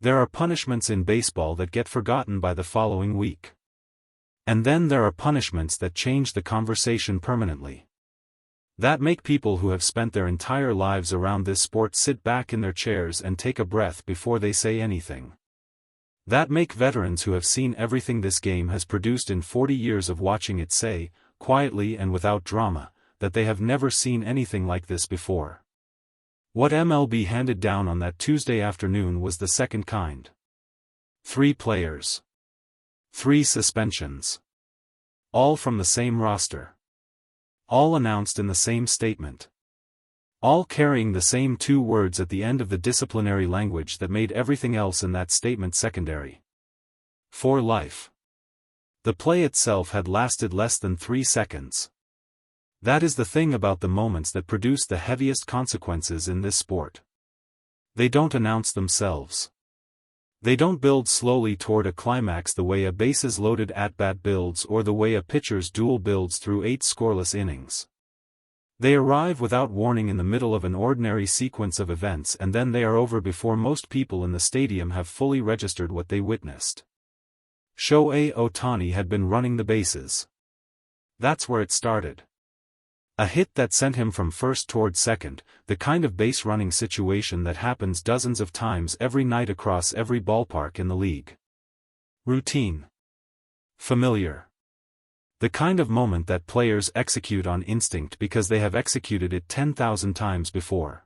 There are punishments in baseball that get forgotten by the following week. And then there are punishments that change the conversation permanently. That make people who have spent their entire lives around this sport sit back in their chairs and take a breath before they say anything. That make veterans who have seen everything this game has produced in 40 years of watching it say, quietly and without drama, that they have never seen anything like this before. What MLB handed down on that Tuesday afternoon was the second kind. 3 players. 3 suspensions. All from the same roster. All announced in the same statement. All carrying the same 2 words at the end of the disciplinary language that made everything else in that statement secondary. For life. The play itself had lasted less than 3 seconds. That is the thing about the moments that produce the heaviest consequences in this sport. They don't announce themselves. They don't build slowly toward a climax the way a bases-loaded at-bat builds or the way a pitcher's duel builds through 8 scoreless innings. They arrive without warning in the middle of an ordinary sequence of events and then they are over before most people in the stadium have fully registered what they witnessed. Shohei Ohtani had been running the bases. That's where it started. A hit that sent him from first toward second, the kind of base-running situation that happens dozens of times every night across every ballpark in the league. Routine. Familiar. The kind of moment that players execute on instinct because they have executed it 10,000 times before.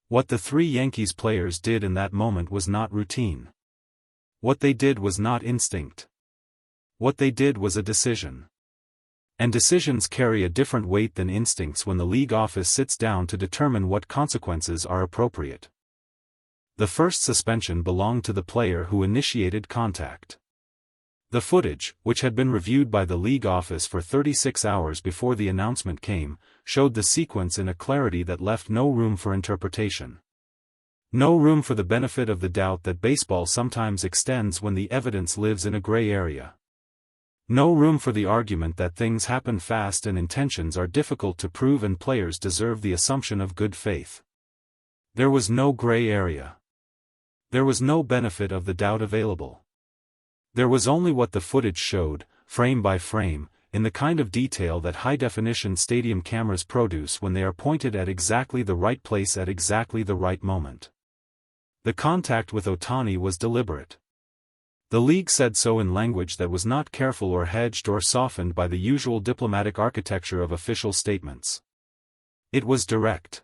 What the 3 Yankees players did in that moment was not routine. What they did was not instinct. What they did was a decision. And decisions carry a different weight than instincts when the league office sits down to determine what consequences are appropriate. The first suspension belonged to the player who initiated contact. The footage, which had been reviewed by the league office for 36 hours before the announcement came, showed the sequence in a clarity that left no room for interpretation. No room for the benefit of the doubt that baseball sometimes extends when the evidence lives in a gray area. No room for the argument that things happen fast and intentions are difficult to prove and players deserve the assumption of good faith. There was no gray area. There was no benefit of the doubt available. There was only what the footage showed, frame by frame, in the kind of detail that high-definition stadium cameras produce when they are pointed at exactly the right place at exactly the right moment. The contact with Ohtani was deliberate. The league said so in language that was not careful or hedged or softened by the usual diplomatic architecture of official statements. It was direct.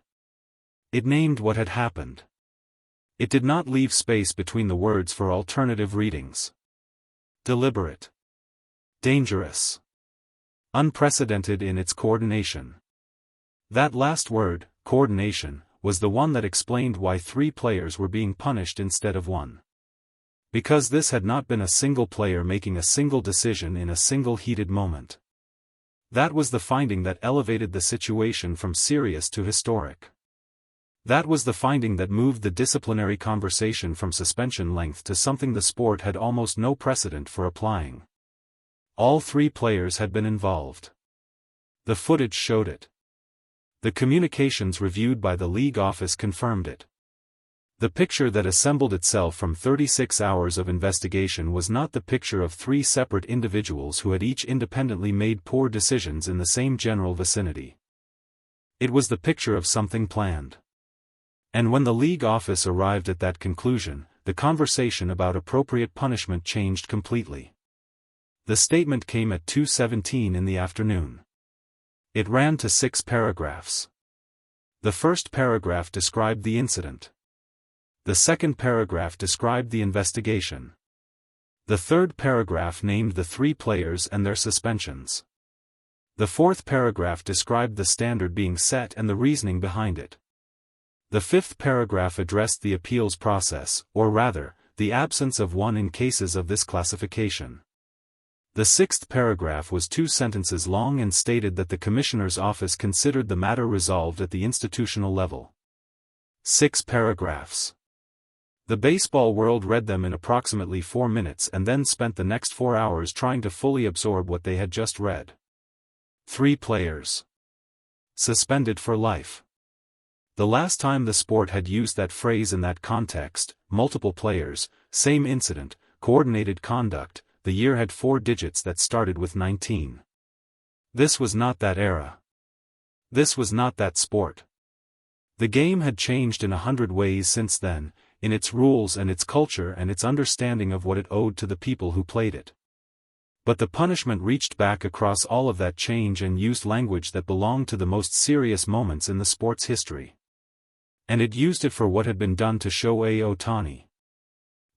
It named what had happened. It did not leave space between the words for alternative readings. Deliberate. Dangerous. Unprecedented in its coordination. That last word, coordination, was the one that explained why 3 players were being punished instead of 1. Because this had not been a single player making a single decision in a single heated moment. That was the finding that elevated the situation from serious to historic. That was the finding that moved the disciplinary conversation from suspension length to something the sport had almost no precedent for applying. All 3 players had been involved. The footage showed it. The communications reviewed by the league office confirmed it. The picture that assembled itself from 36 hours of investigation was not the picture of 3 separate individuals who had each independently made poor decisions in the same general vicinity. It was the picture of something planned. And when the league office arrived at that conclusion, the conversation about appropriate punishment changed completely. The statement came at 2:17 in the afternoon. It ran to 6 paragraphs. The first paragraph described the incident. The second paragraph described the investigation. The third paragraph named the 3 players and their suspensions. The fourth paragraph described the standard being set and the reasoning behind it. The fifth paragraph addressed the appeals process, or rather, the absence of one in cases of this classification. The sixth paragraph was 2 sentences long and stated that the Commissioner's office considered the matter resolved at the institutional level. 6 paragraphs. The baseball world read them in approximately 4 minutes and then spent the next 4 hours trying to fully absorb what they had just read. 3 players. Suspended for life. The last time the sport had used that phrase in that context, multiple players, same incident, coordinated conduct, the year had 4 digits that started with 19. This was not that era. This was not that sport. The game had changed in 100 ways since then, in its rules and its culture and its understanding of what it owed to the people who played it. But the punishment reached back across all of that change and used language that belonged to the most serious moments in the sport's history. And it used it for what had been done to Shohei Ohtani.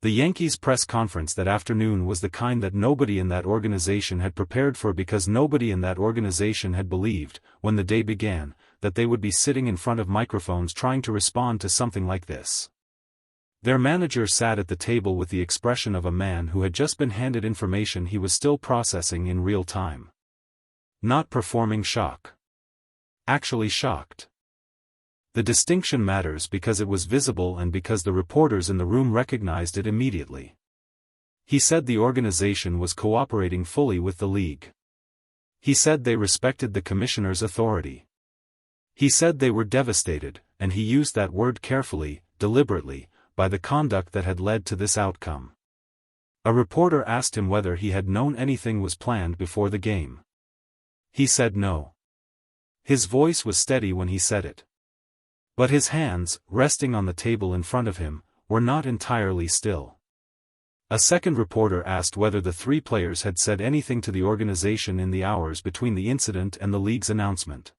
The Yankees press conference that afternoon was the kind that nobody in that organization had prepared for, because nobody in that organization had believed, when the day began, that they would be sitting in front of microphones trying to respond to something like this. Their manager sat at the table with the expression of a man who had just been handed information he was still processing in real time. Not performing shock. Actually shocked. The distinction matters because it was visible and because the reporters in the room recognized it immediately. He said the organization was cooperating fully with the league. He said they respected the commissioner's authority. He said they were devastated, and he used that word carefully, deliberately, by the conduct that had led to this outcome. A reporter asked him whether he had known anything was planned before the game. He said no. His voice was steady when he said it. But his hands, resting on the table in front of him, were not entirely still. A second reporter asked whether the 3 players had said anything to the organization in the hours between the incident and the league's announcement.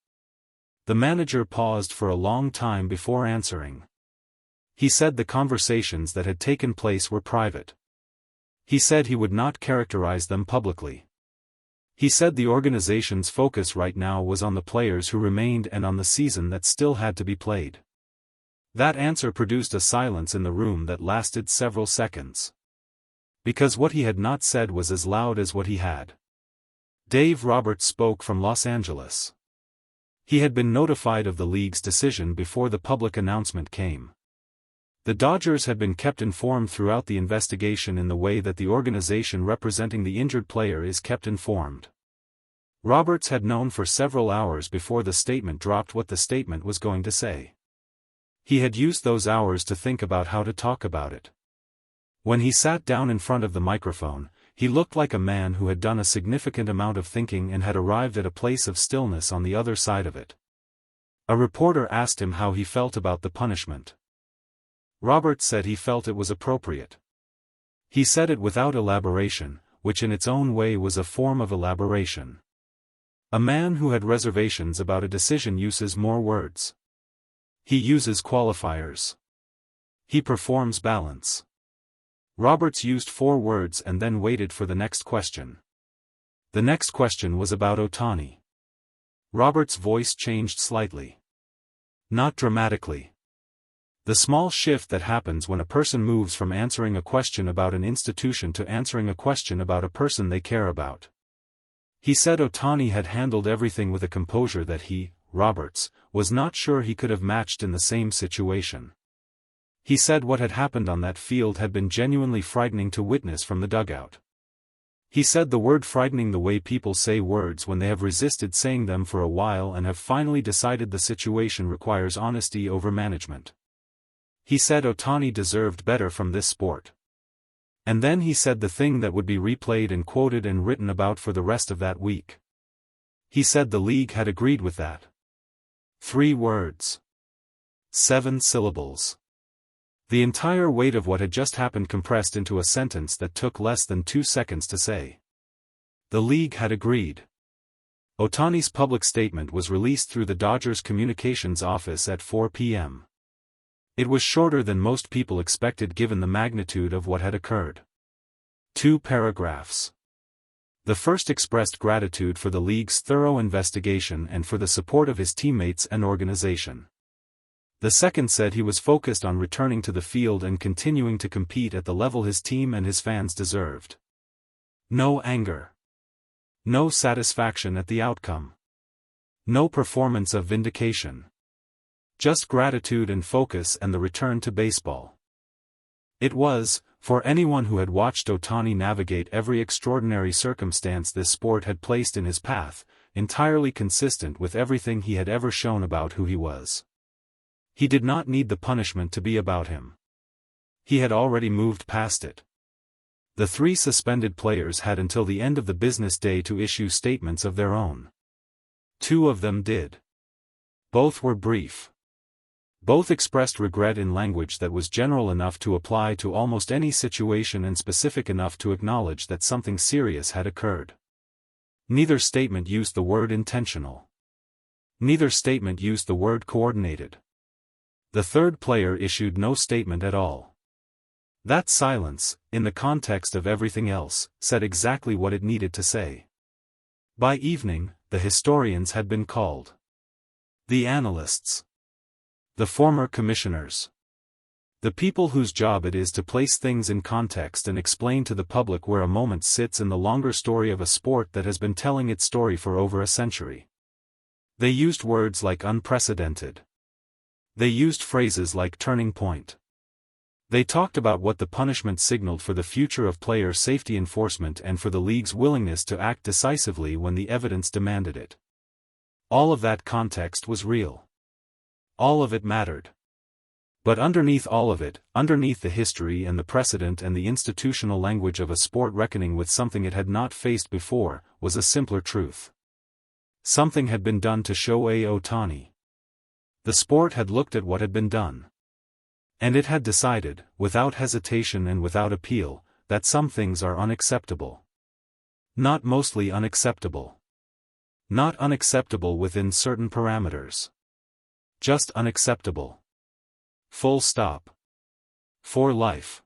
The manager paused for a long time before answering. He said the conversations that had taken place were private. He said he would not characterize them publicly. He said the organization's focus right now was on the players who remained and on the season that still had to be played. That answer produced a silence in the room that lasted several seconds. Because what he had not said was as loud as what he had. Dave Roberts spoke from Los Angeles. He had been notified of the league's decision before the public announcement came. The Dodgers had been kept informed throughout the investigation in the way that the organization representing the injured player is kept informed. Roberts had known for several hours before the statement dropped what the statement was going to say. He had used those hours to think about how to talk about it. When he sat down in front of the microphone, he looked like a man who had done a significant amount of thinking and had arrived at a place of stillness on the other side of it. A reporter asked him how he felt about the punishment. Roberts said he felt it was appropriate. He said it without elaboration, which in its own way was a form of elaboration. A man who had reservations about a decision uses more words. He uses qualifiers. He performs balance. Roberts used 4 words and then waited for the next question. The next question was about Ohtani. Roberts' voice changed slightly. Not dramatically. The small shift that happens when a person moves from answering a question about an institution to answering a question about a person they care about. He said Ohtani had handled everything with a composure that he, Roberts, was not sure he could have matched in the same situation. He said what had happened on that field had been genuinely frightening to witness from the dugout. He said the word frightening, the way people say words when they have resisted saying them for a while and have finally decided the situation requires honesty over management. He said Ohtani deserved better from this sport. And then he said the thing that would be replayed and quoted and written about for the rest of that week. He said the league had agreed with that. 3 words. 7 syllables. The entire weight of what had just happened compressed into a sentence that took less than 2 seconds to say. The league had agreed. Ohtani's public statement was released through the Dodgers communications office at 4 p.m. It was shorter than most people expected given the magnitude of what had occurred. 2 paragraphs. The first expressed gratitude for the league's thorough investigation and for the support of his teammates and organization. The second said he was focused on returning to the field and continuing to compete at the level his team and his fans deserved. No anger. No satisfaction at the outcome. No performance of vindication. Just gratitude and focus and the return to baseball. It was, for anyone who had watched Ohtani navigate every extraordinary circumstance this sport had placed in his path, entirely consistent with everything he had ever shown about who he was. He did not need the punishment to be about him. He had already moved past it. The 3 suspended players had until the end of the business day to issue statements of their own. 2 of them did. Both were brief. Both expressed regret in language that was general enough to apply to almost any situation and specific enough to acknowledge that something serious had occurred. Neither statement used the word intentional. Neither statement used the word coordinated. The 3rd player issued no statement at all. That silence, in the context of everything else, said exactly what it needed to say. By evening, the historians had been called. The analysts. The former commissioners. The people whose job it is to place things in context and explain to the public where a moment sits in the longer story of a sport that has been telling its story for over a century. They used words like unprecedented. They used phrases like turning point. They talked about what the punishment signaled for the future of player safety enforcement and for the league's willingness to act decisively when the evidence demanded it. All of that context was real. All of it mattered. But underneath all of it, underneath the history and the precedent and the institutional language of a sport reckoning with something it had not faced before, was a simpler truth. Something had been done to Shohei Ohtani. The sport had looked at what had been done. And it had decided, without hesitation and without appeal, that some things are unacceptable. Not mostly unacceptable. Not unacceptable within certain parameters. Just unacceptable. Full stop. For life.